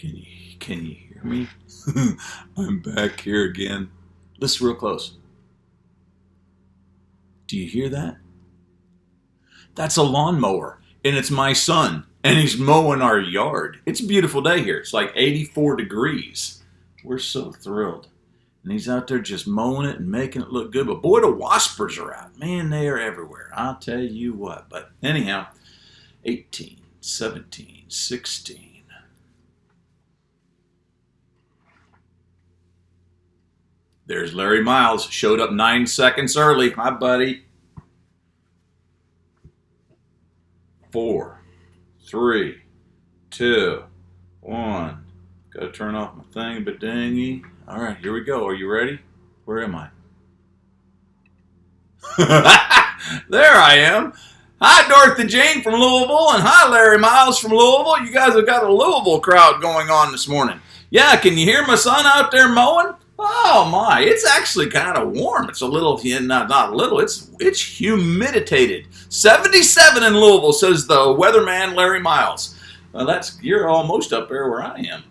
Can you hear me? I'm back here again. Listen real close. Do you hear that? That's a lawnmower, and it's my son, and he's mowing our yard. It's a beautiful day here. It's like 84 degrees. We're so thrilled. And he's out there just mowing it and making it look good. But boy, the waspers are out. Man, they are everywhere. I'll tell you what. But anyhow, 18, 17, 16. There's Larry Miles. Showed up 9 seconds early. Hi, buddy. 4, 3, 2, 1. Got to turn off my thing, but dingy. All right, here we go. Are you ready? Where am I? There I am. Hi, Dorothy Jane from Louisville, and hi, Larry Miles from Louisville. You guys have got a Louisville crowd going on this morning. Yeah, can you hear my son out there mowing? Oh my, it's actually kind of warm. It's a little, not a little, it's humiditated. 77 in Louisville, says the weatherman Larry Miles. Well, you're almost up there where I am.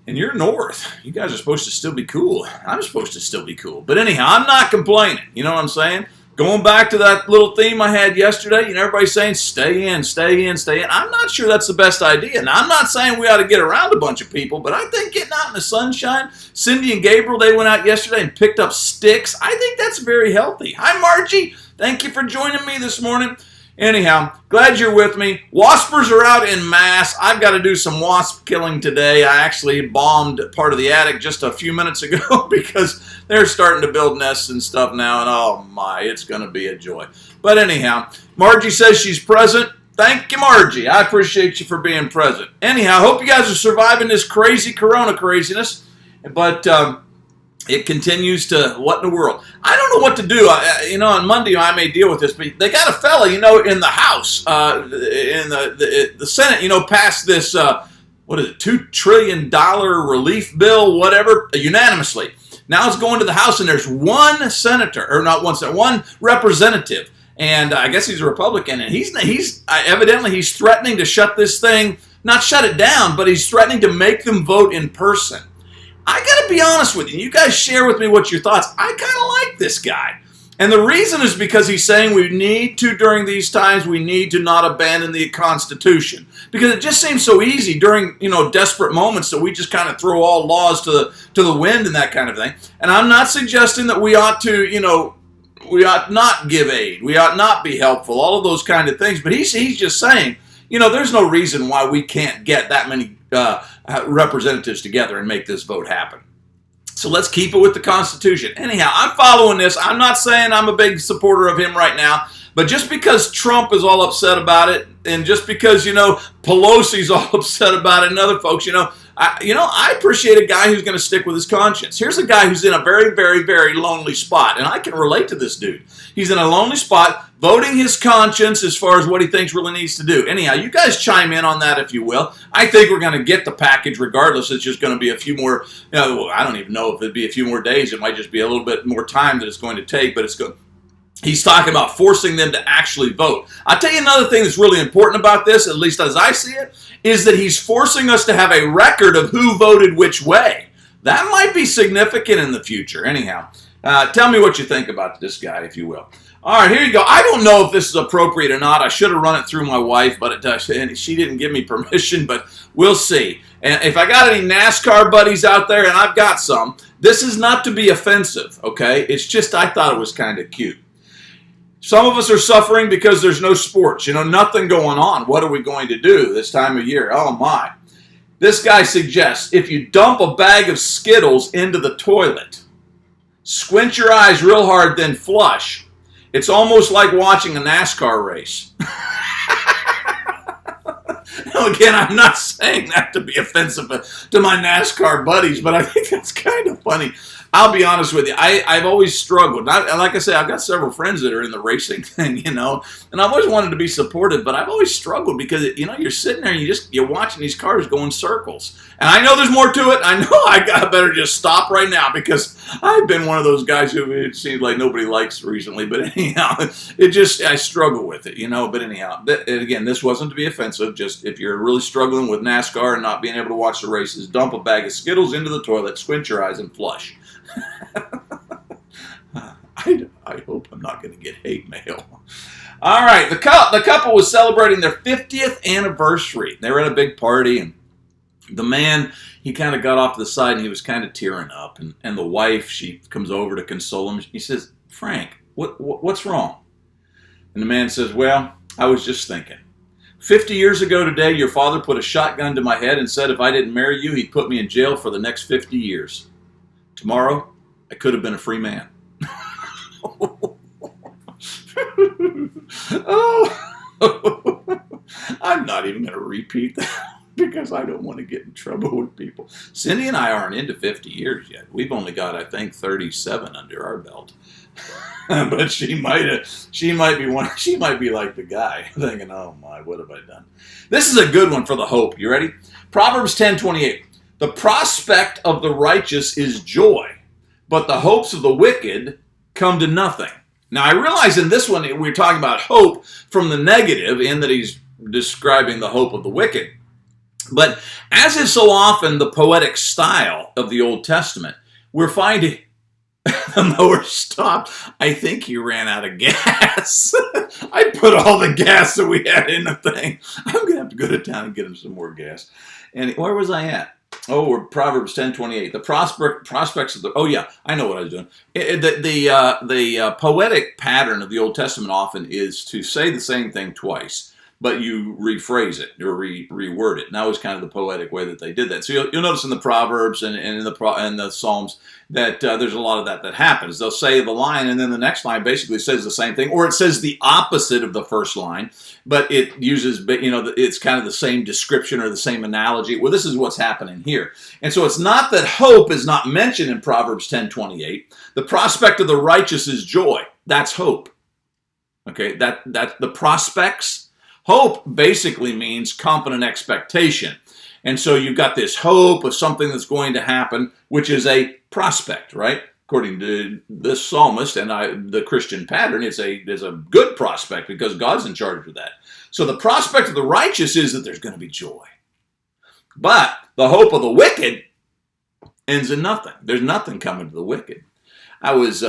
And you're north. You guys are supposed to still be cool. I'm supposed to still be cool. But anyhow, I'm not complaining. You know what I'm saying? Going back to that little theme I had yesterday, everybody's saying stay in, stay in, stay in. I'm not sure that's the best idea. Now, I'm not saying we ought to get around a bunch of people, but I think getting out in the sunshine, Cindy and Gabriel, they went out yesterday and picked up sticks. I think that's very healthy. Hi, Margie. Thank you for joining me this morning. Anyhow, glad you're with me. Waspers are out in mass. I've got to do some wasp killing today. I actually bombed part of the attic just a few minutes ago because they're starting to build nests and stuff now, and oh my, it's going to be a joy. But anyhow, Margie says she's present. Thank you, Margie. I appreciate you for being present. Anyhow, I hope you guys are surviving this crazy corona craziness, but it continues to, what in the world? I don't know what to do. On Monday I may deal with this, but they got a fella, in the House, in the Senate, passed this, $2 trillion relief bill, whatever, unanimously. Now it's going to the House, and there's one senator, or not one senator, one representative, and I guess he's a Republican, and he's evidently he's threatening to shut this thing, not shut it down, but he's threatening to make them vote in person. I got to be honest with you. You guys share with me what your thoughts. I kind of like this guy. And the reason is because he's saying during these times, we need to not abandon the Constitution. Because it just seems so easy during, desperate moments that we just kind of throw all laws to the wind and that kind of thing. And I'm not suggesting that we ought to, we ought not give aid. We ought not be helpful, all of those kind of things. But he's just saying, there's no reason why we can't get that many representatives together and make this vote happen. So let's keep it with the Constitution. Anyhow, I'm following this. I'm not saying I'm a big supporter of him right now, but just because Trump is all upset about it, and just because, Pelosi's all upset about it, and other folks, I appreciate a guy who's going to stick with his conscience. Here's a guy who's in a very, very, very lonely spot, and I can relate to this dude. He's in a lonely spot, voting his conscience as far as what he thinks really needs to do. Anyhow, you guys chime in on that if you will. I think we're going to get the package regardless. It's just going to be a few more, I don't even know if it'd be a few more days. It might just be a little bit more time that it's going to take, but it's good. He's talking about forcing them to actually vote. I'll tell you another thing that's really important about this, at least as I see it, is that he's forcing us to have a record of who voted which way. That might be significant in the future. Anyhow, tell me what you think about this guy, if you will. All right, here you go. I don't know if this is appropriate or not. I should have run it through my wife, but and she didn't give me permission, but we'll see. And if I got any NASCAR buddies out there, and I've got some, this is not to be offensive, okay? It's just I thought it was kind of cute. Some of us are suffering because there's no sports. Nothing going on. What are we going to do this time of year? Oh, my. This guy suggests if you dump a bag of Skittles into the toilet, squint your eyes real hard, then flush, it's almost like watching a NASCAR race. Now, again, I'm not saying that to be offensive to my NASCAR buddies, but I think that's kind of funny. I'll be honest with you. I've always struggled. Like I say, I've got several friends that are in the racing thing, and I've always wanted to be supportive, but I've always struggled because, you're sitting there and you're watching these cars go in circles. And I know there's more to it. I know I better just stop right now because I've been one of those guys who it seems like nobody likes recently. But anyhow, I struggle with it, But anyhow, again, this wasn't to be offensive. Just if you're really struggling with NASCAR and not being able to watch the races, dump a bag of Skittles into the toilet, squint your eyes, and flush. I hope I'm not going to get hate mail. All right, the couple was celebrating their 50th anniversary. They were at a big party, and the man, he kind of got off to the side, and he was kind of tearing up. And the wife, she comes over to console him. He says, "Frank, what's wrong?" And the man says, "Well, I was just thinking. 50 years ago today, your father put a shotgun to my head and said if I didn't marry you, he'd put me in jail for the next 50 years. Tomorrow, I could have been a free man." Oh, I'm not even going to repeat that because I don't want to get in trouble with people. Cindy and I aren't into 50 years yet. We've only got, I think, 37 under our belt. But she might be like the guy thinking, "Oh my, what have I done?" This is a good one for the hope. You ready? Proverbs 10:28. The prospect of the righteous is joy, but the hopes of the wicked come to nothing. Now, I realize in this one, we're talking about hope from the negative in that he's describing the hope of the wicked. But as is so often the poetic style of the Old Testament, we're finding the mower stopped. I think he ran out of gas. I put all the gas that we had in the thing. I'm going to have to go to town and get him some more gas. And where was I at? Oh, we're Proverbs 10:28. The prospects of the. Oh yeah, I know what I was doing. The poetic pattern of the Old Testament often is to say the same thing twice, but you rephrase it or reword it. And that was kind of the poetic way that they did that. So you'll notice in the Proverbs and in the Psalms that there's a lot of that happens. They'll say the line, and then the next line basically says the same thing, or it says the opposite of the first line, but it uses, it's kind of the same description or the same analogy. Well, this is what's happening here. And so it's not that hope is not mentioned in Proverbs 10:28. The prospect of the righteous is joy. That's hope. Okay, that the prospects. Hope basically means confident expectation. And so you've got this hope of something that's going to happen, which is a prospect, right? According to this psalmist and the Christian pattern, it's a good prospect because God's in charge of that. So the prospect of the righteous is that there's going to be joy. But the hope of the wicked ends in nothing. There's nothing coming to the wicked. I was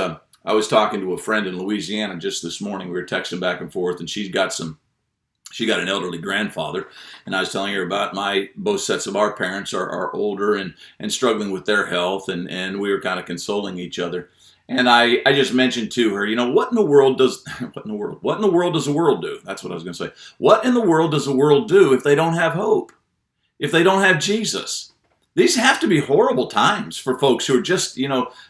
talking to a friend in Louisiana just this morning. We were texting back and forth, and she got an elderly grandfather, and I was telling her about both sets of our parents are older and struggling with their health, and we were kind of consoling each other. And I just mentioned to her, what in the world does the world do? That's what I was going to say. What in the world does the world do if they don't have hope? If they don't have Jesus? These have to be horrible times for folks who are just,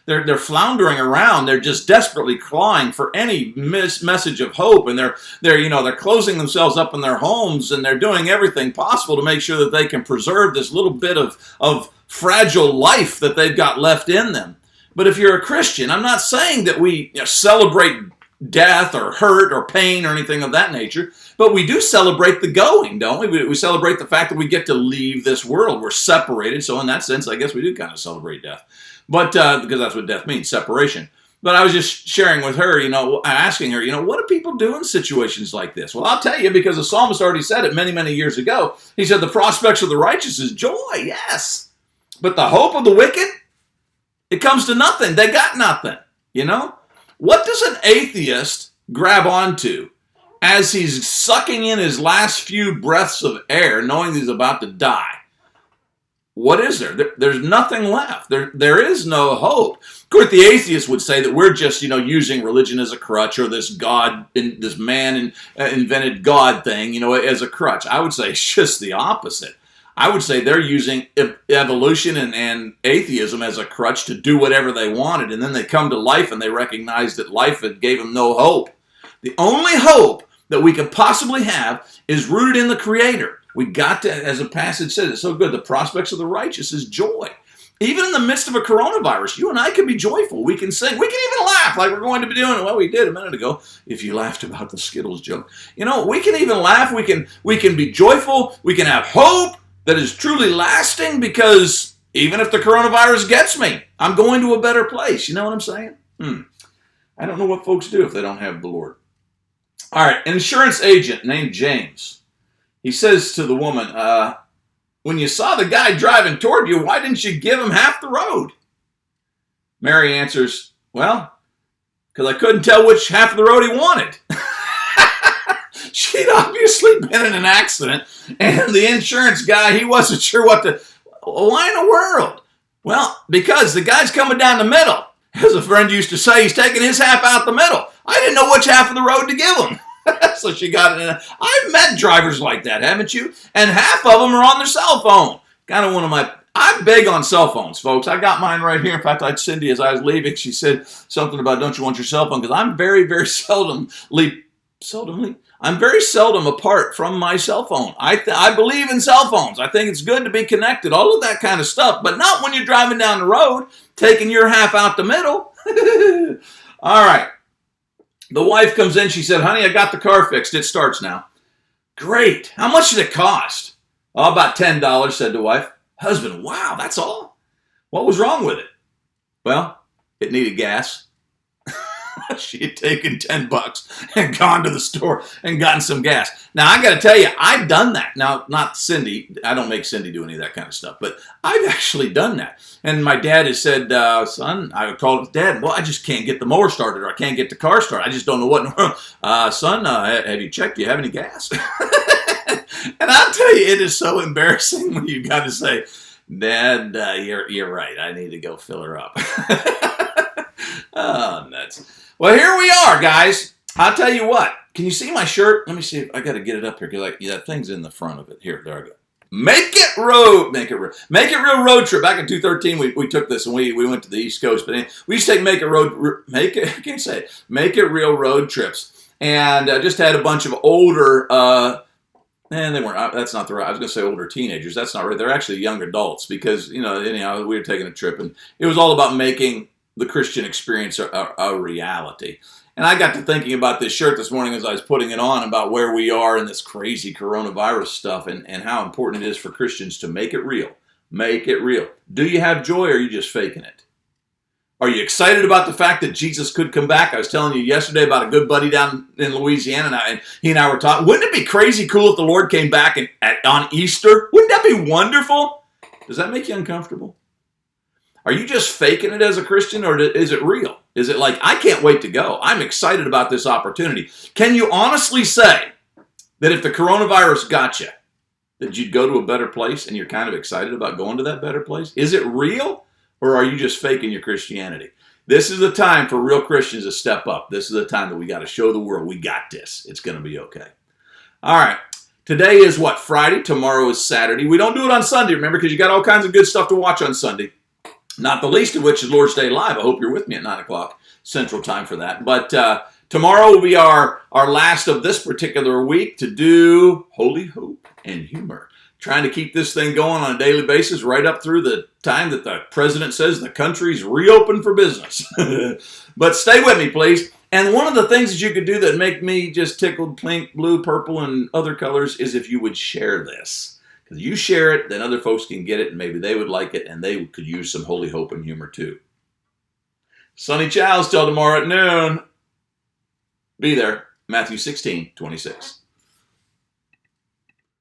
they're floundering around. They're just desperately clawing for any message of hope, and they're closing themselves up in their homes, and they're doing everything possible to make sure that they can preserve this little bit of fragile life that they've got left in them. But if you're a Christian, I'm not saying that we celebrate death or hurt or pain or anything of that nature, but we do celebrate the going, don't we? We celebrate the fact that we get to leave this world. We're separated, so in that sense, I guess we do kind of celebrate death, but because that's what death means, separation. But I was just sharing with her, asking her, what do people do in situations like this? Well, I'll tell you, because the psalmist already said it many, many years ago. He said, the prospects of the righteous is joy, yes, but the hope of the wicked, it comes to nothing. They got nothing, What does an atheist grab onto as he's sucking in his last few breaths of air, knowing he's about to die? What is there? There's nothing left. There is no hope. Of course, the atheist would say that we're just, using religion as a crutch, or this man invented God thing, as a crutch. I would say it's just the opposite. I would say they're using evolution and atheism as a crutch to do whatever they wanted, and then they come to life and they recognize that life gave them no hope. The only hope that we could possibly have is rooted in the Creator. We got to, as the passage says, it's so good, the prospects of the righteous is joy. Even in the midst of a coronavirus, you and I can be joyful. We can sing. We can even laugh like we're going to be doing. Well, we did a minute ago. If you laughed about the Skittles joke. We can even laugh. We can be joyful. We can have hope that is truly lasting, because even if the coronavirus gets me, I'm going to a better place. You know what I'm saying? I don't know what folks do if they don't have the Lord. All right, an insurance agent named James. He says to the woman, when you saw the guy driving toward you, why didn't you give him half the road? Mary answers, well, because I couldn't tell which half of the road he wanted. She'd obviously been in an accident, and the insurance guy, he wasn't sure what to... Why in the world? Well, because the guy's coming down the middle. As a friend used to say, he's taking his half out the middle. I didn't know which half of the road to give him. So she got it in. I've met drivers like that, haven't you? And half of them are on their cell phone. Kind of one of my... I'm big on cell phones, folks. I got mine right here. In fact, I Cindy, as I was leaving, she said something about, don't you want your cell phone? Because I'm very, very I'm very seldom apart from my cell phone. I believe in cell phones. I think it's good to be connected, all of that kind of stuff, but not when you're driving down the road, taking your half out the middle. All right. The wife comes in. She said, honey, I got the car fixed. It starts now. Great. How much did it cost? Oh, about $10, said the wife. Husband, wow, that's all? What was wrong with it? Well, it needed gas. She had taken $10 and gone to the store and gotten some gas. Now, I got to tell you, I've done that. Now, not Cindy. I don't make Cindy do any of that kind of stuff, but I've actually done that. And my dad has said, son, I called his dad, well, I just can't get the mower started, or I can't get the car started. I just don't know what in the world. Son, have you checked? Do you have any gas? And I'll tell you, it is so embarrassing when you got to say, Dad, you're right. I need to go fill her up. Oh, nuts. Well, here we are, guys. I'll tell you what. Can you see my shirt? Let me see. I got to get it up here because that thing's in the front of it. Here, there I go. Make it real road trip. Back in 2013, we took this and we went to the East Coast. But anyway, we used to take make it real road trips, and just had a bunch of older. And they weren't. That's not the right. I was going to say older teenagers. That's not right. They're actually young adults because anyhow we were taking a trip and it was all about making the Christian experience a reality. And I got to thinking about this shirt this morning as I was putting it on about where we are in this crazy coronavirus stuff and how important it is for Christians to make it real. Make it real. Do you have joy or are you just faking it? Are you excited about the fact that Jesus could come back? I was telling you yesterday about a good buddy down in Louisiana, and he and I were talking. Wouldn't it be crazy cool if the Lord came back on Easter? Wouldn't that be wonderful? Does that make you uncomfortable? Are you just faking it as a Christian, or is it real? Is it like, I can't wait to go. I'm excited about this opportunity. Can you honestly say that if the coronavirus got you, that you'd go to a better place and you're kind of excited about going to that better place? Is it real, or are you just faking your Christianity? This is the time for real Christians to step up. This is the time that we got to show the world we got this. It's going to be okay. All right. Today is what? Friday. Tomorrow is Saturday. We don't do it on Sunday, remember, because you got all kinds of good stuff to watch on Sunday. Not the least of which is Lord's Day Live. I hope you're with me at 9 o'clock Central Time for that. But tomorrow will be our last of this particular week to do Holy Hope and Humor. Trying to keep this thing going on a daily basis right up through the time that the president says the country's reopened for business. But stay with me, please. And one of the things that you could do that make me just tickled pink, blue, purple, and other colors is if you would share this. Because you share it, then other folks can get it, and maybe they would like it, and they could use some holy hope and humor too. sonnychilds till tomorrow at noon. Be there. Matthew 16:26.